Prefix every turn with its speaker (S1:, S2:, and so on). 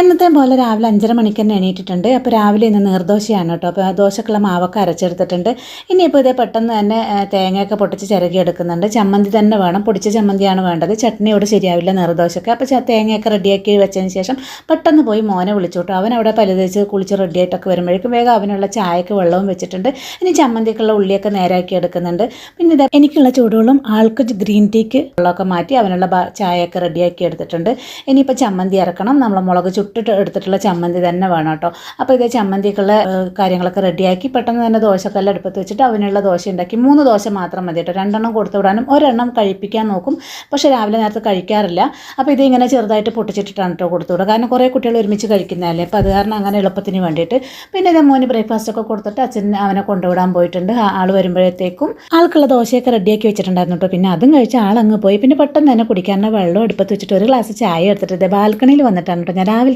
S1: എന്നത്തെ പോലെ രാവിലെ 5:30 മണിക്ക് തന്നെ എണീറ്റിട്ടുണ്ട്. അപ്പോൾ രാവിലെ ഇന്ന് നീർദോശയാണ് കേട്ടോ. അപ്പോൾ ദോശക്കുള്ള മാവൊക്കെ അരച്ചെടുത്തിട്ടുണ്ട്. ഇനിയിപ്പോൾ ഇതേ പെട്ടെന്ന് തന്നെ തേങ്ങയൊക്കെ പൊട്ടിച്ച് ചിരകി എടുക്കുന്നുണ്ട്. ചമ്മന്തി തന്നെ വേണം, പൊടിച്ച ചമ്മന്തിയാണ് വേണ്ടത്. ചട്നി ഇവിടെ ശരിയാവില്ല നീർദോശയ്ക്ക്. അപ്പോൾ തേങ്ങയൊക്കെ റെഡിയാക്കി വെച്ചതിന് ശേഷം പെട്ടെന്ന് പോയി മോനെ വിളിച്ചു കേട്ടോ. അവൻ അവിടെ പലുതേച്ച് കുളിച്ച് റെഡിയായിട്ടൊക്കെ വരുമ്പോഴേക്കും വേഗം അവനുള്ള ചായക്ക് വെള്ളവും വെച്ചിട്ടുണ്ട്. ഇനി ചമ്മന്തിക്കുള്ള ഉള്ളിയൊക്കെ നേരാക്കി എടുക്കുന്നുണ്ട്. പിന്നെ ഇത് എനിക്കുള്ള ചൂടുവെള്ളം ആൾക്ക് ഗ്രീൻ ടീക്ക് വെള്ളമൊക്കെ മാറ്റി അവനുള്ള ചായയൊക്കെ റെഡിയാക്കി എടുത്തിട്ടുണ്ട്. ഇനിയിപ്പോൾ ചമ്മന്തി ഇറക്കണം. നമ്മൾ മുളക് ചുട്ടിട്ട് എടുത്തിട്ടുള്ള ചമ്മന്തി തന്നെ വേണം കേട്ടോ. അപ്പോൾ ഇതേ ചമ്മന്തിക്കുള്ള കാര്യങ്ങളൊക്കെ റെഡിയാക്കി പെട്ടെന്ന് തന്നെ ദോശക്കല്ല് അടുപ്പത്ത് വെച്ചിട്ട് അവനുള്ള ദോശ ഉണ്ടാക്കി. 3 ദോശ മാത്രം മതി കേട്ടോ. 2 കൊടുത്തു വിടാനും 1 കഴിപ്പിക്കാൻ നോക്കും. പക്ഷേ രാവിലെ നേരത്തെ കഴിക്കാറില്ല. അപ്പോൾ ഇതിങ്ങനെ ചെറുതായിട്ട് പൊട്ടിച്ചിട്ടിട്ടാണ് കേട്ടോ കൊടുത്തു വിടുക. കാരണം കുറേ കുട്ടികൾ ഒരുമിച്ച് കഴിക്കുന്നതല്ലേ. അപ്പോൾ അത് കാരണം അങ്ങനെ എളുപ്പത്തിന് വേണ്ടിയിട്ട്. പിന്നെ ഇതേ മോന് ബ്രേക്ക്ഫാസ്റ്റൊക്കെ കൊടുത്തിട്ട് അച്ഛൻ അവനെ കൊണ്ടുവിടാൻ പോയിട്ടുണ്ട്. ആൾ വരുമ്പോഴത്തേക്കും ആൾക്കുള്ള ദോശയൊക്കെ റെഡിയാക്കി വെച്ചിട്ടുണ്ടായിരുന്നു കേട്ടോ. പിന്നെ അതും കഴിച്ച് ആളങ്ങ് പോയി. പിന്നെ പെട്ടെന്ന് തന്നെ കുടിക്കാനുള്ള വെള്ളം അടുപ്പത്ത് വെച്ചിട്ട് ഒരു ഗ്ലാസ് ചായ എടുത്തിട്ട് ഇതേ ബാൽക്കണിയിൽ വന്നിട്ടാണ് കേട്ടോ. ഞാൻ രാവിലെ